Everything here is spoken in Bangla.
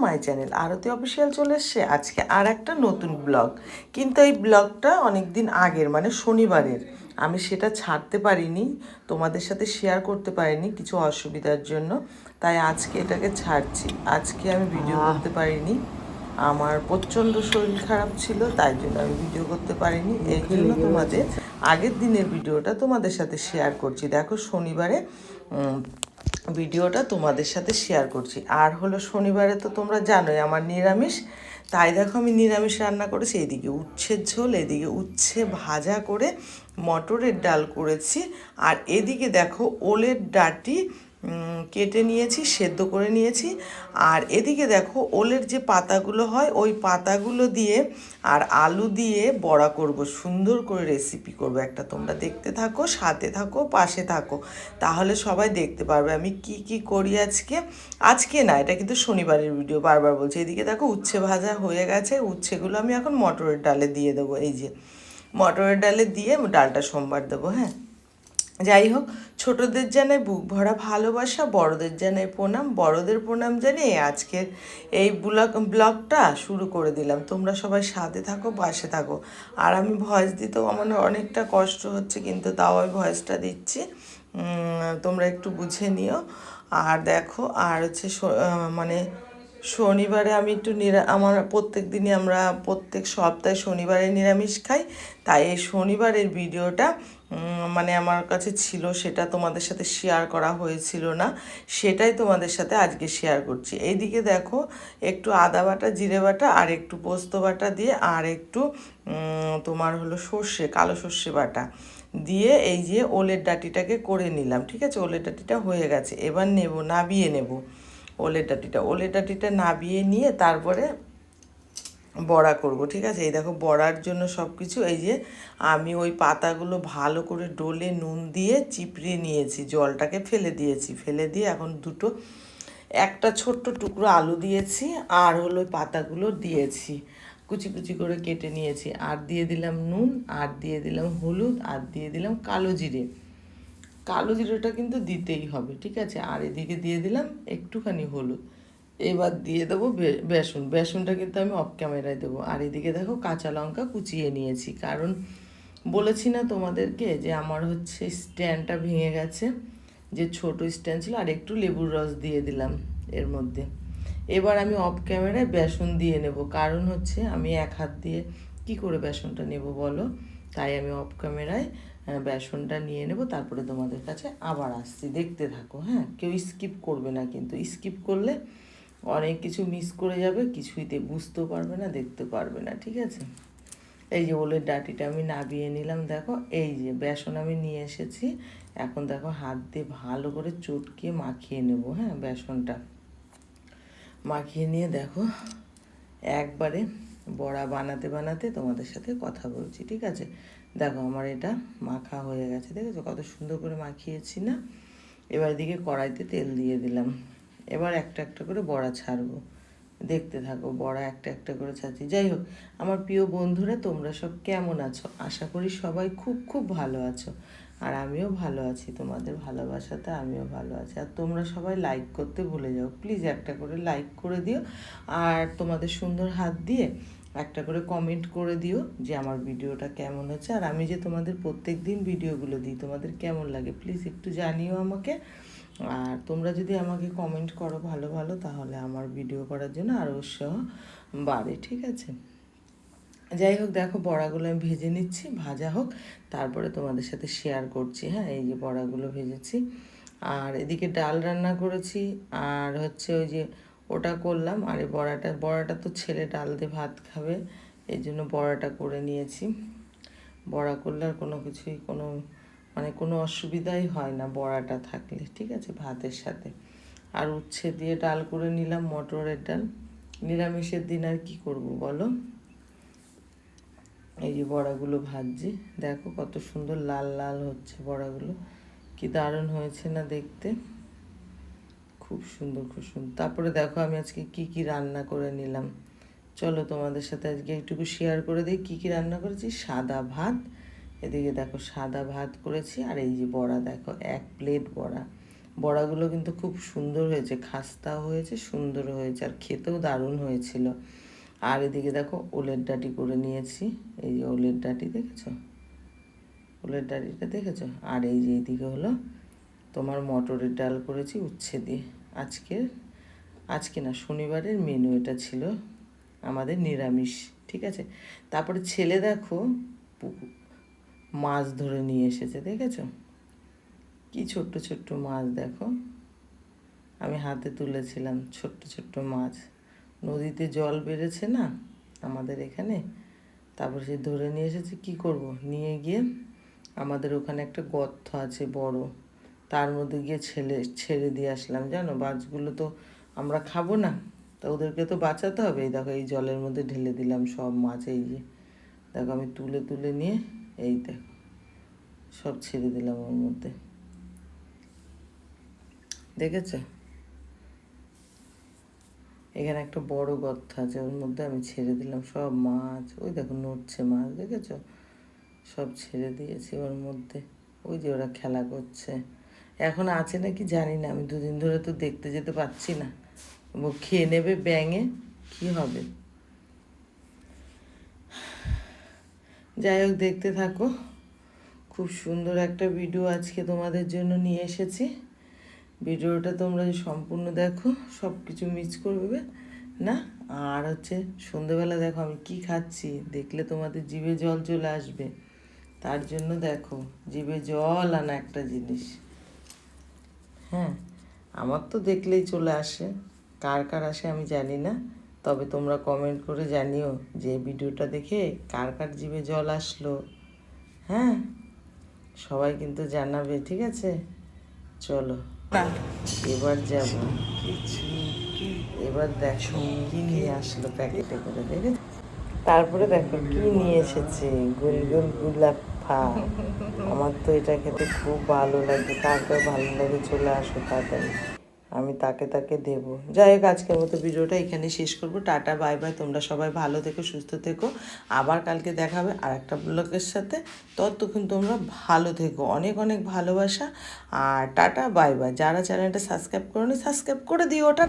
মাই চ্যানেল আরতি অফিসিয়াল চলে এসছে আজকে আর একটা নতুন ব্লগ। কিন্তু এই ব্লগটা অনেক দিন আগের, মানে শনিবারের। আমি সেটা ছাড়তে পারিনি, তোমাদের সাথে শেয়ার করতে পারিনি কিছু অসুবিধার জন্য, তাই আজকে এটাকে ছাড়ছি। আজকে আমি ভিডিও করতে পারিনি, আমার প্রচণ্ড শরীর খারাপ ছিল, তাই জন্য আমি ভিডিও করতে পারিনি। এই জন্য তোমাদের আগের দিনের ভিডিওটা তোমাদের সাথে শেয়ার করছি। দেখো শনিবারে ভিডিওটা তোমাদের সাথে শেয়ার করছি। আর হলো শনিবারে তো তোমরা জানোই আমার নিরামিষ, তাই দেখো আমি নিরামিষ রান্না করেছি। এদিকে উচ্ছের ঝোল, এদিকে উচ্ছে ভাজা করে মটরের ডাল করেছি, আর এদিকে দেখো ওলের ডাঁটি কেটে নিয়েছি, সেদ্ধ করে নিয়েছি। আর এদিকে দেখো ওলের যে পাতাগুলো হয় ওই পাতাগুলো দিয়ে আর আলু দিয়ে বড়া করব, সুন্দর করে রেসিপি করব একটা। তোমরা দেখতে থাকো, সাথে থাকো, পাশে থাকো, তাহলে সবাই দেখতে পারবে আমি কি কি করি আজকে। আজকে না, এটা কিন্তু শনিবারের ভিডিও, বারবার বলছি। এদিকে দেখো উচ্ছে ভাজা হয়ে গেছে, উচ্ছেগুলো আমি এখন মটরের ডালে দিয়ে দেবো। এই যে মটরের ডালে দিয়ে ডালটা সোমবার দেবো। হ্যাঁ, যাই হোক, ছোটদের জানাই বুক ভরা ভালোবাসা, বড়দের জানাই প্রণাম, বড়দের প্রণাম জানিয়ে আজকের এই ব্লগটা শুরু করে দিলাম। তোমরা সবাই সাথে থাকো, পাশে থাকো। আর আমি ভয়েস দিতেও আমার অনেকটা কষ্ট হচ্ছে, কিন্তু তাও আমি ভয়েসটা দিচ্ছি, তোমরা একটু বুঝে নিও। আর দেখো, আর হচ্ছে মানে শনিবারে আমি একটু আমার প্রত্যেক দিনই, আমরা প্রত্যেক সপ্তাহে শনিবারে নিরামিষ খাই, তাই এই শনিবারের ভিডিওটা মানে আমার কাছে ছিল, সেটা তোমাদের সাথে শেয়ার করা হয়েছিল না, সেটাই তোমাদের সাথে আজকে শেয়ার করছি। এইদিকে দেখো একটু আদা বাটা, জিরে বাটা আর একটু পোস্ত বাটা দিয়ে, আর একটু তোমার হলো সর্ষে, কালো সর্ষে বাটা দিয়ে এই যে ওলের ডাঁটিটাকে করে নিলাম। ঠিক আছে, ওলের ডাঁটিটা হয়ে গেছে, এবার নাবিয়ে নেব ওলের ডাঁটিটা নাবিয়ে নিয়ে তারপরে বড়া করব। ঠিক আছে, এই দেখো বড়ার জন্য সব কিছু, এই যে আমি ওই পাতাগুলো ভালো করে ডলে নুন দিয়ে চিপড়িয়ে নিয়েছি, জলটাকে ফেলে দিয়েছি, ফেলে দিয়ে এখন একটা ছোট্ট টুকরো আলু দিয়েছি, আর হলো পাতাগুলো দিয়েছি, কুচি কুচি করে কেটে নিয়েছি, আর দিয়ে দিলাম নুন, আর দিয়ে দিলাম হলুদ, আর দিয়ে দিলাম কালো জিরে। কালো জিরেটা কিন্তু দিতেই হবে, ঠিক আছে। আর এদিকে দিয়ে দিলাম একটুখানি হলুদ। এবার দিয়ে দেবো বেসনটা কিন্তু আমি অফ ক্যামেরায় দেবো। আর এদিকে দেখো কাঁচা লঙ্কা কুচিয়ে নিয়েছি, কারণ বলেছি না তোমাদেরকে যে আমার হচ্ছে স্ট্যান্ডটা ভেঙে গেছে, যে ছোট স্ট্যান্ড ছিল, আর একটু লেবুর রস দিয়ে দিলাম এর মধ্যে। এবার আমি অফ ক্যামেরায় বেসন দিয়ে নেব, কারণ হচ্ছে আমি এক হাত দিয়ে কি করে বেসনটা নেব বলো, তাই আমি অফ ক্যামেরায় বেসনটা নিয়ে নেব, তারপরে তোমাদের কাছে আবার আসছি। দেখতে থাকো, হ্যাঁ, কেউ স্কিপ করবে না, কিন্তু স্কিপ করলে অনেক কিছু মিস করে যাবে, কিছুইতে বুঝতেও পারবে না, দেখতে পারবে না। ঠিক আছে, এই যে ওলের ডাঁটিটা আমি নাবিয়ে নিলাম। দেখো এই যে বেসন আমি নিয়ে এসেছি, এখন দেখো হাত দিয়ে ভালো করে চটকিয়ে মাখিয়ে নেব। হ্যাঁ, বেসনটা মাখিয়ে নিয়ে দেখো একবারে বড়া বানাতে বানাতে তোমাদের সাথে কথা বলছি। ঠিক আছে, দেখো আমার এটা মাখা হয়ে গেছে, দেখেছো কত সুন্দর করে মাখিয়েছি না। এবার এদিকে কড়াইতে তেল দিয়ে দিলাম, এবার একটা একটা করে বড়া ছাড়বো, দেখতে থাকো, বড়া একটা একটা করে ছাড়ছি। যাই হোক, আমার প্রিয় বন্ধুরা তোমরা সব কেমন আছো? আশা করি সবাই খুব খুব ভালো আছো, আর আমিও ভালো আছি, তোমাদের ভালোবাসাতে আমিও ভালো আছি। আর তোমরা সবাই লাইক করতে ভুলে যাও, প্লিজ একটা করে লাইক করে দিও, আর তোমাদের সুন্দর হাত দিয়ে একটা করে কমেন্ট করে দিও যে আমার ভিডিওটা কেমন হচ্ছে, আর আমি যে তোমাদের প্রত্যেক দিন ভিডিওগুলো দিই তোমাদের কেমন লাগে প্লিজ একটু জানিও আমাকে। আর তোমরা যদি আমাকে কমেন্ট করো ভালো ভালো, তাহলে আমার ভিডিও করার জন্য আরও উৎসাহ বাড়ে। ঠিক আছে, যাই হোক, দেখো বড়াগুলো আমি ভেজে নিচ্ছি, ভাজা হোক, তারপরে তোমাদের সাথে শেয়ার করছি। হ্যাঁ, এই যে বড়াগুলো ভেজেছি, আর এদিকে ডাল রান্না করেছি, আর হচ্ছে ওই যে ওটা করলাম। আর এই বড়াটা তো ছেলে ডাল দিয়ে ভাত খাবে, এই জন্য বড়াটা করে নিয়েছি। বড়া করলে আর কোনো কিছুই মানে কোনো অসুবিধাই হয় না বড়াটা থাকলে। ঠিক আছে, ভাতের সাথে। আর উচ্ছে দিয়ে ডাল করে নিলাম, মটরের ডাল। নিরামিষের দিন আর কি করব বলো। এই যে বড়াগুলো ভাজছি, দেখো কত সুন্দর লাল লাল হচ্ছে বড়াগুলো, কি দারুণ হয়েছে না দেখতে, খুব সুন্দর খুব সুন্দর। তারপরে দেখো আমি আজকে কি কি রান্না করে নিলাম, চলো তোমাদের সাথে আজকে একটুকু শেয়ার করে দিই কী কী রান্না করেছি। সাদা ভাত, এদিকে দেখো সাদা ভাত করেছি, আর এই যে বড়া, দেখো 1 প্লেট বড়া। বড়াগুলো কিন্তু খুব সুন্দর হয়েছে, খাস্তাও হয়েছে, সুন্দর হয়েছে, আর খেতেও দারুণ হয়েছিল। আর এদিকে দেখো ওলের ডাঁটি করে নিয়েছি, এই যে ওলের ডাঁটি দেখেছো, ওলের ডাঁটিটা দেখেছো। আর এই যে এইদিকে হলো তোমার মটরের ডাল করেছি উচ্ছে দিয়ে। আজকে না, শনিবারের মেনু এটা ছিল আমাদের নিরামিষ, ঠিক আছে। তারপরে ছেলে দেখো মাছ ধরে নিয়ে এসেছে, দেখেছো কি ছোট্ট ছোট্ট মাছ, দেখো আমি হাতে তুলেছিলাম ছোট্ট ছোট্ট মাছ। নদীতে জল বেড়েছে না আমাদের এখানে, তারপর সে ধরে নিয়ে এসেছে। কি করব, নিয়ে গিয়ে আমাদের ওখানে একটা গর্ত আছে বড়, তার মধ্যে গিয়ে ছেড়ে দিয়ে আসলাম। জানো মাছগুলো তো আমরা খাবো না, তা ওদেরকে তো বাঁচাতে হবে। এই দেখো এই জলের মধ্যে ঢেলে দিলাম সব মাছ, এই যে দেখো আমি তুলে তুলে নিয়ে এই দেখো সব ছেড়ে দিলাম ওর মধ্যে, দেখেছ। এখানে একটা বড় গর্ত আছে, ওর মধ্যে আমি ছেড়ে দিলাম সব মাছ। ওই দেখো নড়ছে মাছ, দেখেছো, সব ছেড়ে দিয়েছি ওর মধ্যে। ওই যে ওরা খেলা করছে, এখন আছে নাকি জানি না, আমি দুদিন ধরে তো দেখতে যেতে পারছি না। ও খেয়ে নেবে ব্যাঙে, কি হবে। যাই হোক, দেখতে থাকো, খুব সুন্দর একটা ভিডিও আজকে তোমাদের জন্য নিয়ে এসেছি। ভিডিওটা তোমরা সম্পূর্ণ দেখো, সব কিছু মিস করবে না। আর হচ্ছে সন্ধেবেলা দেখো আমি কি খাচ্ছি, দেখলে তোমাদের জিভে জল চলে আসবে। তার জন্য দেখো জিভে জল আনা একটা জিনিস, হ্যাঁ আমার তো দেখলেই চলে আসে, কার কার আসে আমি জানি না। তবে তোমরা কমেন্ট করে জানিও যে ভিডিওটা দেখে কার কার জিভে জল আসলো। হ্যাঁ, সবাই কিন্তু জানাবে, ঠিক আছে। চলো এবার যাব, এবার দেখো কি নিয়ে আসলো প্যাকেটে করে, দেখে। তারপরে দেখো কি নিয়ে এসেছে, গুলগুল গুলাফা। আমার তো এটা খেতে খুব ভালো লাগে, কার কার ভালো লাগে চলে আসো তাড়াতাড়ি, আমি তাকে তাকে দেবো। যাই হোক, আজকের মতো ভিডিওটা এখানে শেষ করবো। টাটা বাই বাই, তোমরা সবাই ভালো থেকো, সুস্থ থেকো। আবার কালকে দেখাবে আর একটা ব্লগের সাথে। ততক্ষণ তোমরা ভালো থেকো, অনেক অনেক ভালোবাসা। আর টাটা বাই বাই। যারা চ্যানেলটা সাবস্ক্রাইব করোনি সাবস্ক্রাইব করে দিও। ওটা